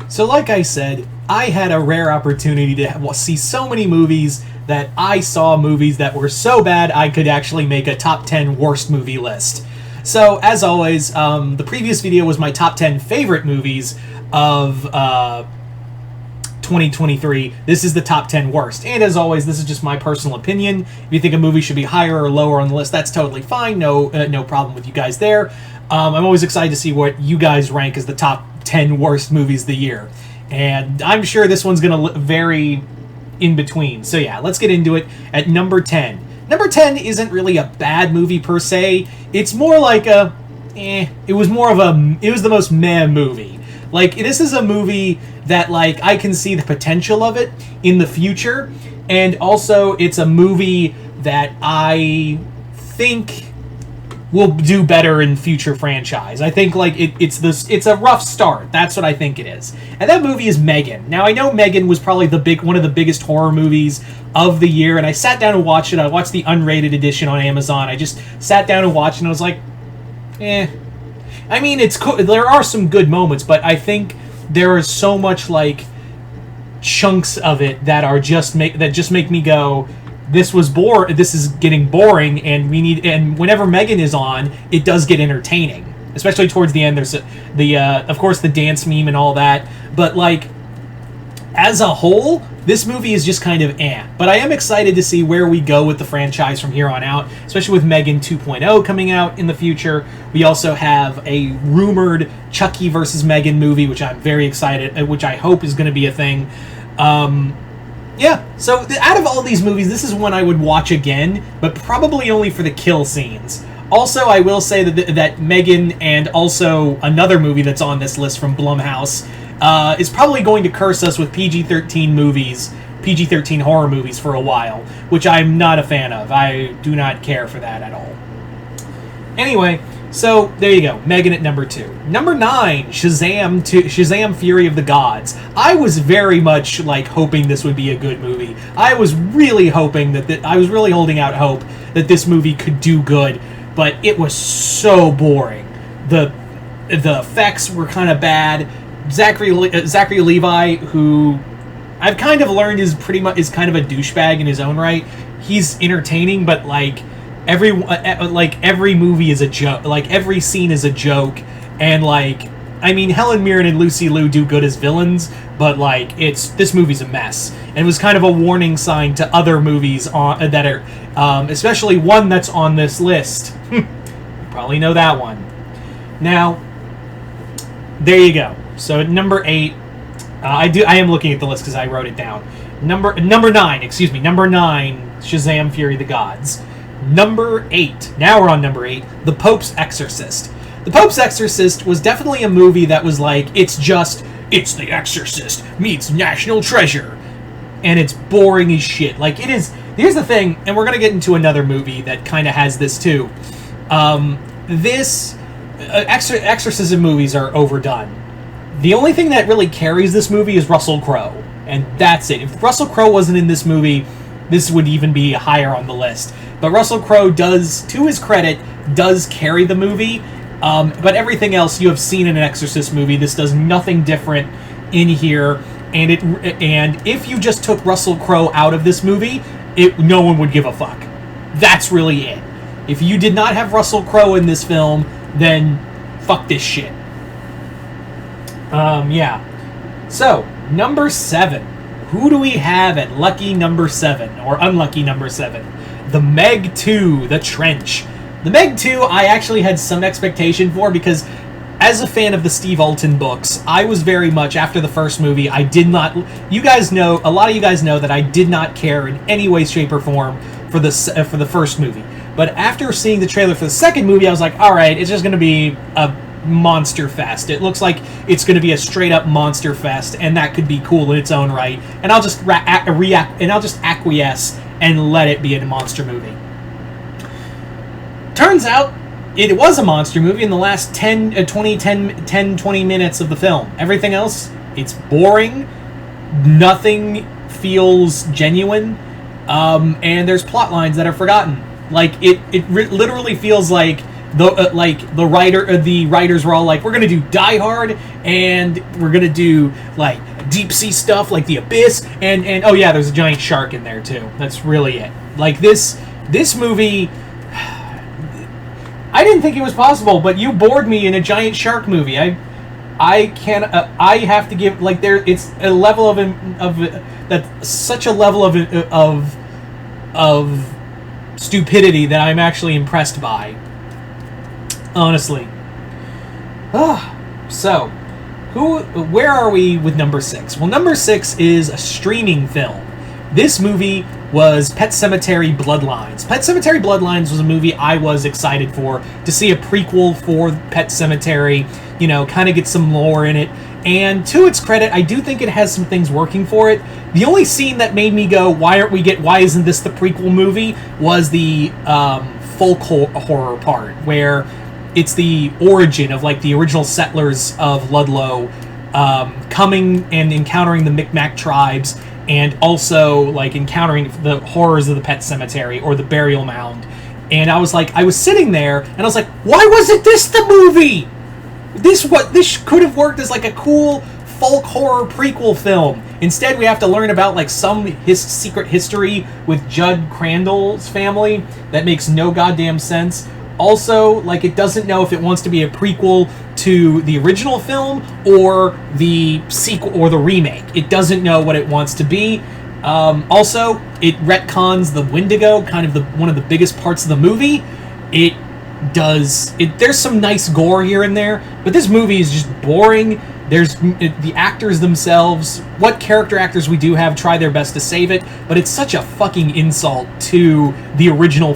So like I said, I had a rare opportunity to see so many movies that I saw movies that were so bad I could actually make a top 10 worst movie list. So, as always, the previous video was my top 10 favorite movies of 2023. This is the top 10 worst. And as always, this is just my personal opinion. If you think a movie should be higher or lower on the list, that's totally fine. No problem with you guys there. I'm always excited to see what you guys rank as the top 10 worst movies of the year. And I'm sure this one's going to vary in between. So yeah, let's get into it. At number 10. Number 10 isn't really a bad movie per se. It's more like it was the most meh movie. Like, this is a movie that, like, I can see the potential of it in the future. And also, it's a movie that I think will do better in future franchise. I think, like, it's a rough start. That's what I think it is. And that movie is Megan. Now, I know Megan was probably one of the biggest horror movies of the year, and I sat down and watched it. I watched the unrated edition on Amazon. I just sat down and watched it, and I was like, I mean, it's cool. There are some good moments, but I think there is so much, like, chunks of it that just make me go, this is getting boring, and whenever Megan is on, it does get entertaining. Especially towards the end, there's of course, the dance meme and all that. But, like, as a whole, this movie is just kind of But I am excited to see where we go with the franchise from here on out, especially with Megan 2.0 coming out in the future. We also have a rumored Chucky versus Megan movie, which I'm very excited, which I hope is going to be a thing. Yeah, so out of all these movies, this is one I would watch again, but probably only for the kill scenes. Also, I will say that Megan and also another movie that's on this list from Blumhouse is probably going to curse us with PG-13 horror movies for a while, which I'm not a fan of. I do not care for that at all. Anyway, so there you go. Megan at number 2. Number 9, Shazam Fury of the Gods. I was very much like hoping this would be a good movie. I was really hoping I was really holding out hope that this movie could do good, but it was so boring. The effects were kind of bad. Zachary Levi, who I've kind of learned is kind of a douchebag in his own right. He's entertaining, but like every movie is a joke. Like, every scene is a joke, and like, I mean, Helen Mirren and Lucy Liu do good as villains, but like, this movie's a mess, and it was kind of a warning sign to other movies that are, especially one that's on this list. You probably know that one. Now, there you go. So at number 8, I am looking at the list because I wrote it down. Number 9, Shazam Fury of the Gods. Number 8, now we're on number 8, The Pope's Exorcist. The Pope's Exorcist was definitely a movie that was like, it's The Exorcist meets National Treasure. And it's boring as shit. Like, it is. Here's the thing, and we're going to get into another movie that kind of has this too. Exorcism movies are overdone. The only thing that really carries this movie is Russell Crowe, and that's it. If Russell Crowe wasn't in this movie, this would even be higher on the list. But Russell Crowe does, to his credit, does carry the movie. But everything else you have seen in an Exorcist movie. This does nothing different in here. And if you just took Russell Crowe out of this movie, no one would give a fuck. That's really it. If you did not have Russell Crowe in this film, then fuck this shit. Yeah. So, number 7. Who do we have at lucky number 7, or unlucky number 7? The Meg 2, The Trench. The Meg 2, I actually had some expectation for, because as a fan of the Steve Alton books, I was very much, after the first movie, I did not... a lot of you guys know that I did not care in any way, shape, or form for the first movie. But after seeing the trailer for the second movie, I was like, alright, it's just going to be a monster fest. It looks like it's going to be a straight up monster fest, and that could be cool in its own right. And I'll just acquiesce and let it be a monster movie. Turns out it was a monster movie in the last 20 minutes of the film. Everything else, it's boring. Nothing feels genuine. And there's plot lines that are forgotten. Like, it literally feels like the writers were all like, we're gonna do Die Hard, and we're gonna do like deep sea stuff like The Abyss, and oh yeah, there's a giant shark in there too. That's really it. Like this movie, I didn't think it was possible, but you bored me in a giant shark movie. I can I have to give, like, there, it's a level of that's such a level of stupidity that I'm actually impressed by. Honestly. So, where are we with number 6? Well, number 6 is a streaming film. This movie was Pet Cemetery Bloodlines. Pet Cemetery Bloodlines was a movie I was excited for, to see a prequel for Pet Cemetery, you know, kind of get some lore in it. And to its credit, I do think it has some things working for it. The only scene that made me go, why isn't this the prequel movie, was the folk horror part, where it's the origin of, like, the original settlers of Ludlow coming and encountering the Micmac tribes, and also, like, encountering the horrors of the Pet Cemetery or the burial mound. And I was sitting there and I was like, why wasn't this the movie? This could have worked as like a cool folk horror prequel film. Instead, we have to learn about, like, some secret history with Judd Crandall's family that makes no goddamn sense. Also, like, it doesn't know if it wants to be a prequel to the original film or the sequel or the remake. It doesn't know what it wants to be. Also, it retcons the Wendigo, kind of one of the biggest parts of the movie. There's some nice gore here and there, but this movie is just boring. The actors themselves, what character actors we do have, try their best to save it, but it's such a fucking insult to the original,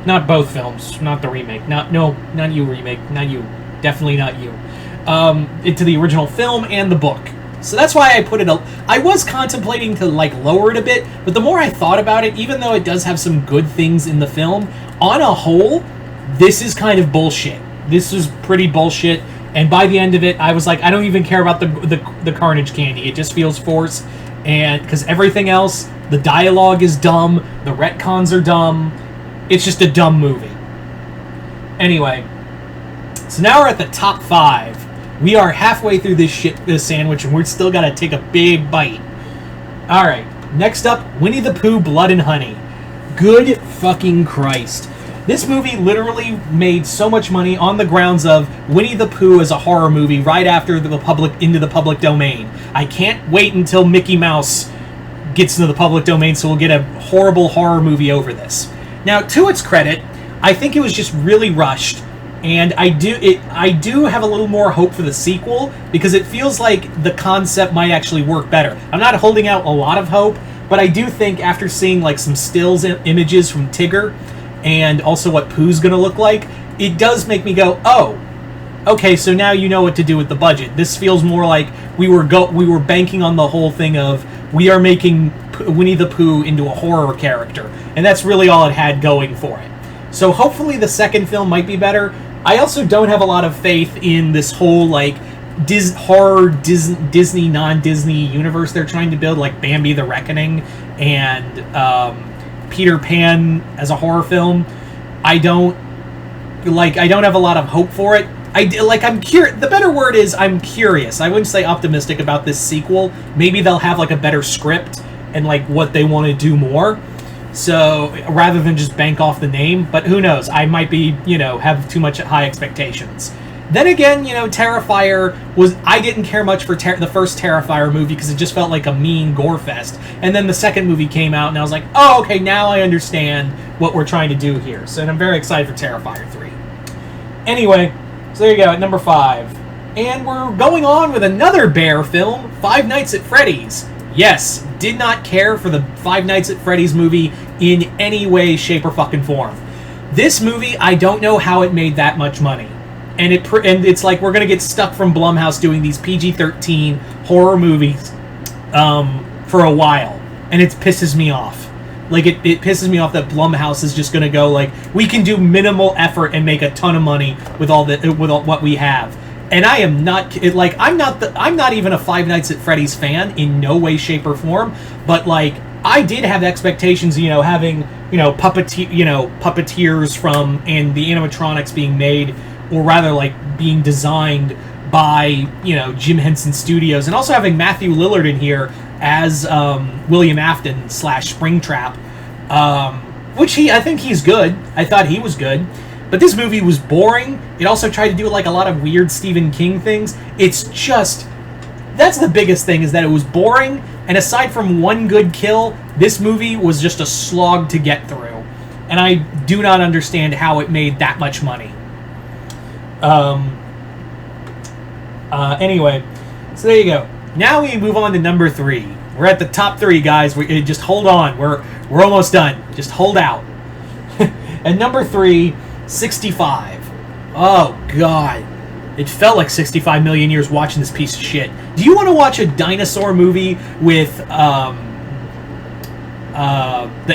not both films, not the remake, not you remake, not you, definitely not you, to the original film and the book. So that's why I put it, I was contemplating to, like, lower it a bit, but the more I thought about it, even though it does have some good things in the film, on a whole, this is kind of bullshit. This is pretty bullshit, and by the end of it, I was like, I don't even care about the carnage candy. It just feels forced, and because everything else, the dialogue is dumb, the retcons are dumb, it's just a dumb movie. Anyway, so now we're at the top 5. We are halfway through this sandwich, and we're still got to take a big bite. Alright, next up, Winnie the Pooh, Blood and Honey. Good fucking Christ. This movie literally made so much money on the grounds of Winnie the Pooh as a horror movie right after into the public domain. I can't wait until Mickey Mouse gets into the public domain, so we'll get a horrible horror movie over this. Now, to its credit, I think it was just really rushed. And I do have a little more hope for the sequel, because it feels like the concept might actually work better. I'm not holding out a lot of hope, but I do think after seeing, like, some stills images from Tigger, and also what Pooh's gonna look like, it does make me go, oh, okay, so now you know what to do with the budget. This feels more like we were banking on the whole thing of, we are making Winnie the Pooh into a horror character, and that's really all it had going for it. So hopefully the second film might be better. I also don't have a lot of faith in this whole, like, horror Disney non-Disney universe they're trying to build, like Bambi the Reckoning and Peter Pan as a horror film. I don't have a lot of hope for it. I'm curious. The better word is I'm curious. I wouldn't say optimistic about this sequel. Maybe they'll have, like, a better script and, like, what they want to do more. So, rather than just bank off the name, but who knows, I might be, have too much high expectations. Then again, Terrifier I didn't care much for the first Terrifier movie, because it just felt like a mean gore fest, and then the second movie came out, and I was like, oh, okay, now I understand what we're trying to do here, so I'm very excited for Terrifier 3. Anyway, so there you go, at number 5. And we're going on with another bear film, Five Nights at Freddy's. Yes, did not care for the Five Nights at Freddy's movie in any way, shape, or fucking form. This movie, I don't know how it made that much money. And it's like we're going to get stuck from Blumhouse doing these PG-13 horror movies for a while. And it pisses me off. Like, it pisses me off that Blumhouse is just going to go, like, we can do minimal effort and make a ton of money with all what we have. And I am not, I'm not even a Five Nights at Freddy's fan in no way, shape, or form, but, like, I did have expectations, having puppeteers from, and the animatronics being made, or rather like being designed by, Jim Henson Studios, and also having Matthew Lillard in here as William Afton / Springtrap, which I think he's good. I thought he was good. But this movie was boring. It also tried to do like a lot of weird Stephen King things. It's just, that's the biggest thing, is that it was boring, and aside from one good kill, this movie was just a slog to get through. And I do not understand how it made that much money. Anyway, so there you go. Now we move on to number 3. We're at the top 3, guys. Just hold on. We're almost done. Just hold out. At number 3, 65. Oh, God. It felt like 65 million years watching this piece of shit. Do you want to watch a dinosaur movie with the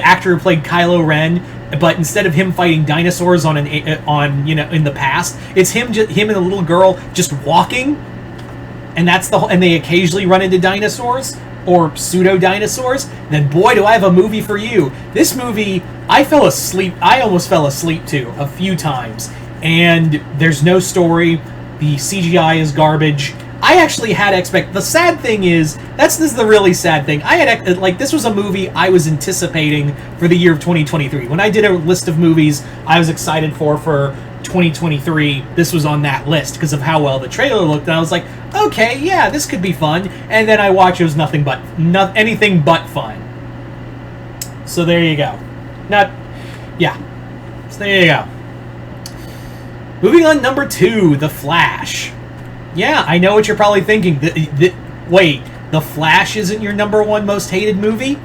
actor who played Kylo Ren, but instead of him fighting dinosaurs in the past, it's him and a little girl just walking, and and they occasionally run into dinosaurs or pseudo dinosaurs? Then boy, do I have a movie for you. This movie, I almost fell asleep to a few times, and there's no story. The CGI is garbage. I actually had the sad thing is, this is the really sad thing. This was a movie I was anticipating for the year of 2023. When I did a list of movies I was excited for 2023, this was on that list because of how well the trailer looked, and I was like, okay, yeah, this could be fun. And then I watched, it was anything but fun. So there you go. So there you go. Moving on, number 2, The Flash. Yeah, I know what you're probably thinking. Wait, The Flash isn't your number 1 most hated movie?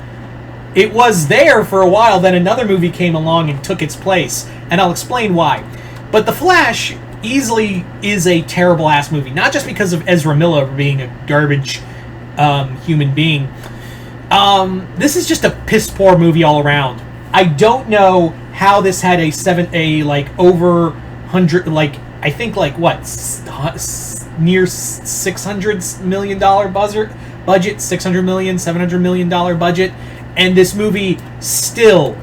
It was there for a while, then another movie came along and took its place, and I'll explain why. But The Flash easily is a terrible-ass movie, not just because of Ezra Miller being a garbage human being. This is just a piss-poor movie all around. I don't know how this had over 100, I think near $600 million budget, $600 million, $700 million budget, and this movie still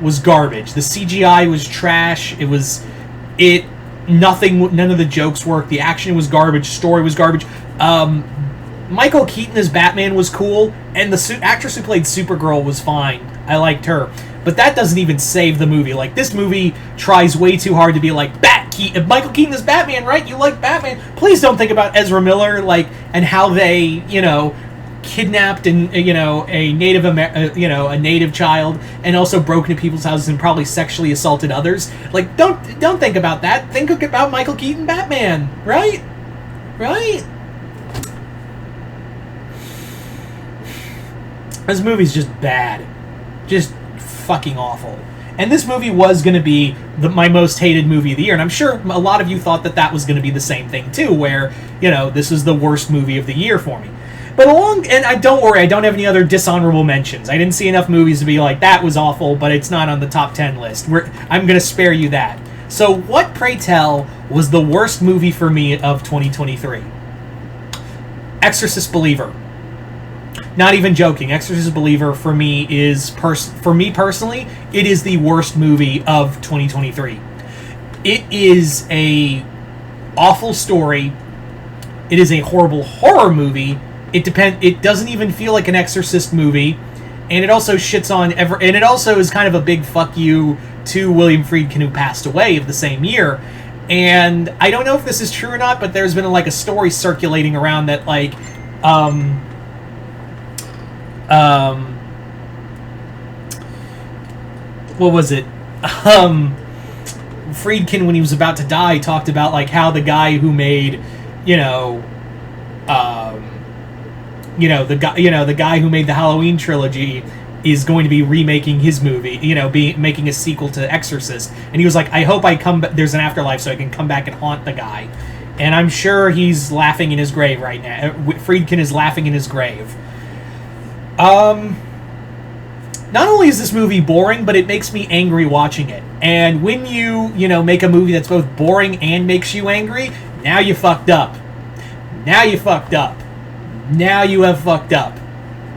was garbage. The CGI was trash. None of the jokes worked. The action was garbage. Story was garbage. Michael Keaton as Batman was cool, and the actress who played Supergirl was fine. I liked her. But that doesn't even save the movie. This movie tries way too hard to be like, Michael Keaton is Batman, right? You like Batman? Please don't think about Ezra Miller, and how they, kidnapped a native child, and also broke into people's houses and probably sexually assaulted others. Don't think about that. Think about Michael Keaton Batman, right? Right? This movie's just bad. Just fucking awful. And this movie was going to be my most hated movie of the year, and I'm sure a lot of you thought that was going to be the same thing too, where, this is the worst movie of the year for me. But don't worry, I don't have any other dishonorable mentions. I didn't see enough movies to be like, that was awful, but it's not on the top 10 list. I'm going to spare you that. So what, pray tell, was the worst movie for me of 2023? Exorcist Believer. Not even joking. Exorcist Believer for me personally, it is the worst movie of 2023. It is a awful story. It is a horrible horror movie. It doesn't even feel like an Exorcist movie, and it also shits on and it also is kind of a big fuck you to William Friedkin, who passed away of the same year. And I don't know if this is true or not, but there's been a story circulating around that what was it? Friedkin, when he was about to die, talked about how the guy who made, the guy who made the Halloween trilogy is going to be remaking his movie, making a sequel to Exorcist. And he was like, I hope there's an afterlife so I can come back and haunt the guy. And I'm sure he's laughing in his grave right now. Friedkin is laughing in his grave. Not only is this movie boring, but it makes me angry watching it. And when you make a movie that's both boring and makes you angry, now you fucked up. Now you fucked up. Now you have fucked up.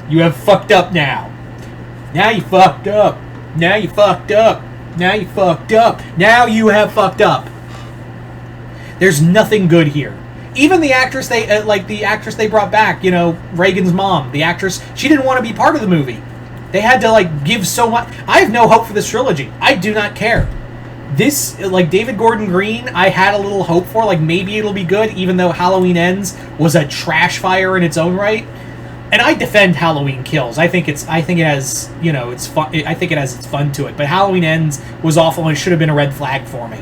You have fucked up now. Now you fucked up. Now you fucked up. Now you fucked up. Now you have fucked up. There's nothing good here. Even the actress they brought back, you know, Reagan's mom, the actress, she didn't want to be part of the movie. They had to, like, give so much. I have no hope for this trilogy. I do not care. This, like, David Gordon Green, I had a little hope for. Like, maybe it'll be good, even though Halloween Ends was a trash fire in its own right. And I defend Halloween Kills. I think it has, you know, it's fun. I think it has its fun to it. But Halloween Ends was awful and it should have been a red flag for me.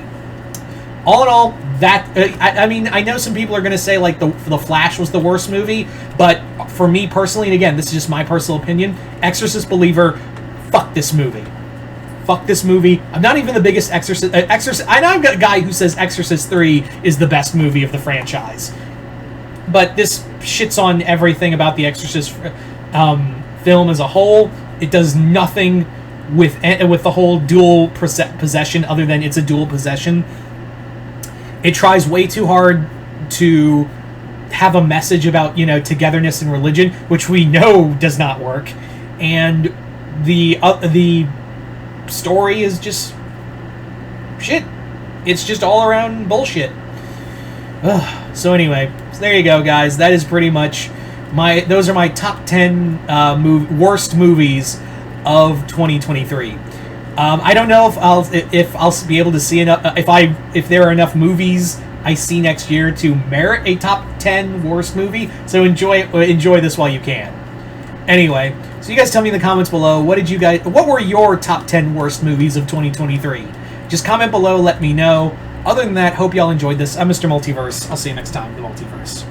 All in all, that I mean, I know some people are going to say, like, the Flash was the worst movie, but for me personally, and again, this is just my personal opinion, Exorcist believer, fuck this movie. Fuck this movie. I'm not even the biggest Exorcist. I know I'm a guy who says Exorcist 3 is the best movie of the franchise, but this shits on everything about the Exorcist film as a whole. It does nothing with the whole dual possession, other than it's a dual possession. It tries way too hard to have a message about, you know, togetherness and religion, which we know does not work. And the story is just shit. It's just all around bullshit. Ugh. So anyway, there you go, guys. That is pretty much those are my top 10 worst movies of 2023. I don't know if I'll be able to see enough, if there are enough movies I see next year to merit a top 10 worst movie. So enjoy this while you can. Anyway, so you guys tell me in the comments below, what were your top 10 worst movies of 2023? Just comment below, let me know. Other than that, hope y'all enjoyed this. I'm Mr. Multiverse. I'll see you next time, the Multiverse.